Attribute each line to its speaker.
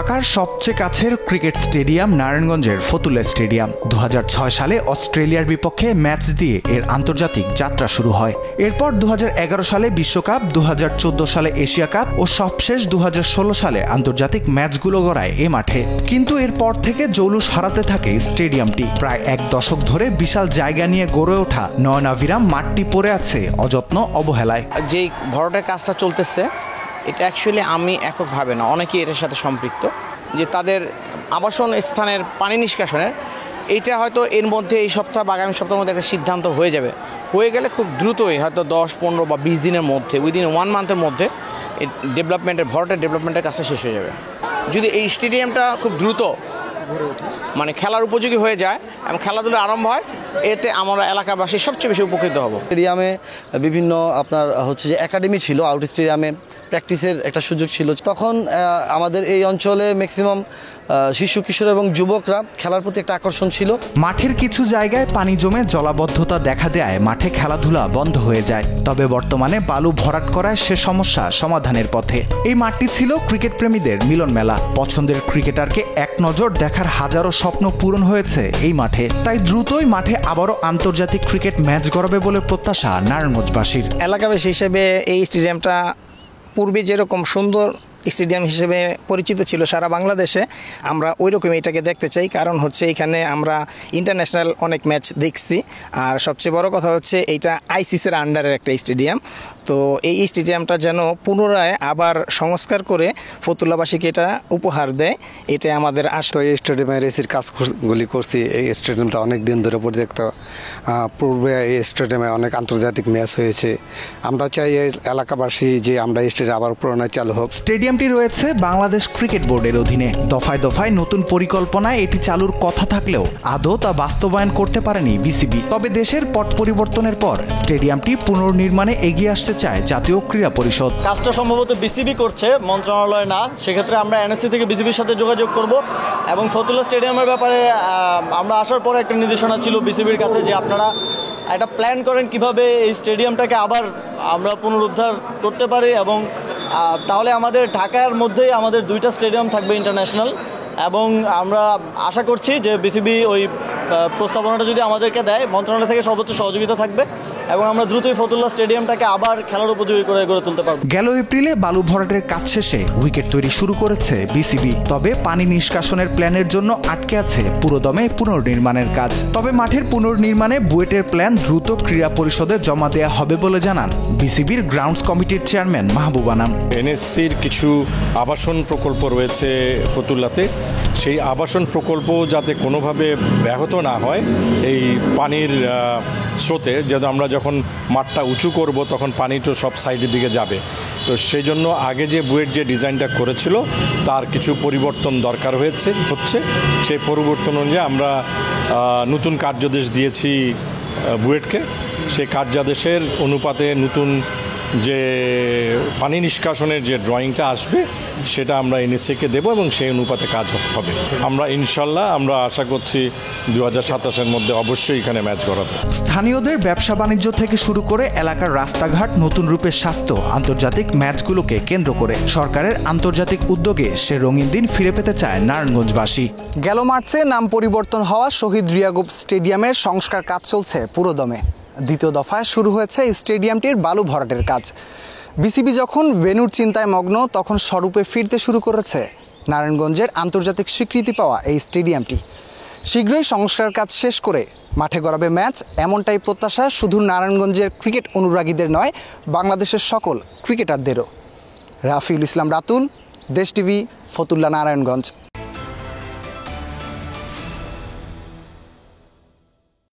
Speaker 1: ঢাকার সবচেয়ে কাছের ক্রিকেট স্টেডিয়াম নারায়ণগঞ্জের ফতুল্লা স্টেডিয়াম 2006 সালে অস্ট্রেলিয়ার বিপক্ষে ম্যাচ দিয়ে এর আন্তর্জাতিক যাত্রা শুরু হয়। এরপর 2011 সালে বিশ্বকাপ, 2014 সালে এশিয়া কাপ ও সবশেষ 2016 সালে আন্তর্জাতিক ম্যাচগুলো গড়ায় এ মাঠে। কিন্তু এরপর থেকে জৌলুস হারাতে থাকে স্টেডিয়ামটি। প্রায় এক দশক ধরে বিশাল জায়গা নিয়ে গড়ে ওঠা নয়নাভিরাম মাঠটি পড়ে আছে অযত্ন অবহেলায়।
Speaker 2: যেই ভরাটের কাজটা চলতেছে এটা অ্যাকচুয়ালি আমি এককভাবে না, অনেকেই এটার সাথে সম্পৃক্ত, যে তাদের আবাসন স্থানের পানি নিষ্কাশনের এইটা হয়তো এর মধ্যে এই সপ্তাহ বা আগামী সপ্তাহের মধ্যে একটা সিদ্ধান্ত হয়ে যাবে। হয়ে গেলে খুব দ্রুতই হয়তো 10, 15 বা 20 দিনের মধ্যে, উইদিন 1 মান্থের মধ্যে এই ভরাটের ডেভেলপমেন্টের কাজটা শেষ হয়ে যাবে। যদি এই স্টেডিয়ামটা খুব দ্রুত মানে খেলার উপযোগী হয়ে যায় এবং খেলাধুলা আরম্ভ হয়, এতে আমরা এলাকাবাসী সবচেয়ে বেশি উপকৃত হব।
Speaker 3: স্টেডিয়ামে বিভিন্ন আপনার যে একাডেমি ছিল, আউট স্টেডিয়ামে প্র্যাকটিসের একটা সুযোগ ছিল। তখন আমাদের এই অঞ্চলে ম্যাক্সিমাম শিশু, কিশোর এবং যুবকরা খেলার প্রতি একটা আকর্ষণ ছিল।
Speaker 1: মাঠের কিছু জায়গায় পানি জমে জলাবদ্ধতা দেখা দেয়, মাঠে খেলাধুলা বন্ধ হয়ে যায়। তবে বর্তমানে বালু ভরাট করায় সে সমস্যা সমাধানের পথে। এই মাঠটি ছিল ক্রিকেট প্রেমীদের মিলন মেলা। পছন্দের ক্রিকেটারকে এক নজর দেখার হাজারো স্বপ্ন পূরণ হয়েছে এই মাঠে। তাই দ্রুতই মাঠে আবারও আন্তর্জাতিক ক্রিকেট ম্যাচ গড়াবে বলে প্রত্যাশা নারায়ণগঞ্জবাসীর।
Speaker 4: এলাকাবাসী হিসেবে এই স্টেডিয়ামটা পূর্বে যেরকম সুন্দর স্টেডিয়াম হিসেবে পরিচিত ছিল সারা বাংলাদেশে, আমরা ওই রকম এটাকে দেখতে চাই। কারণ হচ্ছে এখানে আমরা ইন্টারন্যাশনাল অনেক ম্যাচ দেখছি, আর সবচেয়ে বড় কথা হচ্ছে এইটা আইসিসির আন্ডারের একটা স্টেডিয়াম। তো এই স্টেডিয়ামটা যেন পুনরায় আবার সংস্কার করে ফতুল্লাবাসীকে এটা উপহার দেয়, এটা আমাদের আশা।
Speaker 5: তো এই স্টেডিয়ামের এসির কাজগুলি করছি। এই স্টেডিয়ামটা অনেক দিন ধরে পরিত্যক্ত। পূর্বে এই স্টেডিয়ামে অনেক আন্তর্জাতিক ম্যাচ হয়েছে। আমরা চাই এই এলাকাবাসী যে আমরা এই স্টেডিয়াম আবার পুনরায় চালু হোক।
Speaker 1: স্টেডিয়ামটি রয়েছে বাংলাদেশ ক্রিকেট বোর্ডের অধীনে। দফায় দফায় নতুন পরিকল্পনায় এটি চালুর কথা থাকলেও আদৌ তা বাস্তবায়ন করতে পারেনি বিসিবি। তবে দেশের পট পরিবর্তনের পর স্টেডিয়ামটি পুনর্নির্মাণে এগিয়ে আসতে চায় জাতীয় ক্রীড়া পরিষদ।
Speaker 6: কাজটা সম্ভবত বিসিবি করছে, মন্ত্রণালয় না। সেক্ষেত্রে আমরা এনএসসি থেকে বিসিবির সাথে যোগাযোগ করব এবং ফতুল্লা স্টেডিয়ামের ব্যাপারে আমরা আসার পরে একটা নির্দেশনা ছিল বিসিবির কাছে যে আপনারা একটা প্ল্যান করেন কিভাবে এই স্টেডিয়ামটাকে আবার আমরা পুনরুদ্ধার করতে পারি, এবং তাহলে আমাদের ঢাকার মধ্যেই আমাদের 2টা স্টেডিয়াম থাকবে ইন্টারন্যাশনাল। এবং আমরা আশা করছি যে বিসিবি ওই প্রস্তাবনাটা যদি আমাদেরকে দেয়, মন্ত্রণালয় থেকে সর্বোচ্চ সহযোগিতা থাকবে এবং আমরা দ্রুতই ফতুল্লা স্টেডিয়ামটাকে আবার খেলার উপযোগী করে গড়ে তুলতে পারব।
Speaker 1: গেল এপ্রিলে বালু ভরাটের কাজ শেষে উইকেট তৈরি শুরু করেছে বিসিবি। তবে পানি নিষ্কাশনের প্ল্যানের জন্য আটকে আছে পুরোদমে পুনর্নির্মাণের কাজ। তবে মাঠের পুনর্নির্মাণে বুয়েটের প্ল্যান দ্রুত ক্রীড়া পরিষদে জমা দেওয়া হবে বলে জানান বিসিবির গ্রাউন্ডস কমিটির চেয়ারম্যান মাহবুব আনাম।
Speaker 7: এনএসসির কিছু আবাসন প্রকল্প রয়েছে ফতুল্লাতে, সেই আবাসন প্রকল্প যাতে কোনোভাবে ব্যাহত না হয় এই পানির স্রোতে, যেন আমরা যখন মাঠটা উঁচু করব তখন পানিটা সব সাইডের দিকে যাবে। তো সেই জন্য আগে যে বুয়েট যে ডিজাইনটা করেছিল তার কিছু পরিবর্তন দরকার হচ্ছে। সেই পরিবর্তন অনুযায়ী আমরা নতুন কার্যাদেশ দিয়েছি বুয়েটকে। সেই কার্যাদেশের অনুপাতে নতুন যে পানি নিষ্কাশনের যে ড্রয়িংটা আসবে সেটা আমরা এনএসসিকে দেবো এবং সেই অনুপাতে কাজ হবে। আমরা ইনশাল্লাহ আমরা আশা করছি 2027-এর মধ্যে অবশ্যই এখানে ম্যাচ গড়াবে।
Speaker 1: স্থানীয়দের ব্যবসা বাণিজ্য থেকে শুরু করে এলাকার রাস্তাঘাট নতুন রূপে স্বাস্থ্য আন্তর্জাতিক ম্যাচগুলোকে কেন্দ্র করে সরকারের আন্তর্জাতিক উদ্যোগে সে রঙিন দিন ফিরে পেতে চায় নারায়ণগঞ্জবাসী।
Speaker 8: গেল মার্চে নাম পরিবর্তন হওয়া শহীদ রিয়াগুপ স্টেডিয়ামের সংস্কার কাজ চলছে পুরোদমে। দ্বিতীয় দফায় শুরু হয়েছে স্টেডিয়ামটির বালু ভরাটের কাজ। বিসিবি যখন ভেন্যুর চিন্তায় মগ্ন, তখন স্বরূপে ফিরতে শুরু করেছে নারায়ণগঞ্জের আন্তর্জাতিক স্বীকৃতি পাওয়া এই স্টেডিয়ামটি। শীঘ্রই সংস্কার কাজ শেষ করে মাঠে গড়াবে ম্যাচ, এমনটাই প্রত্যাশা শুধু নারায়ণগঞ্জের ক্রিকেট অনুরাগীদের নয়, বাংলাদেশের সকল ক্রিকেটারদেরও। রাফিউল ইসলাম রাতুল, দেশ টিভি, ফতুল্লা, নারায়ণগঞ্জ।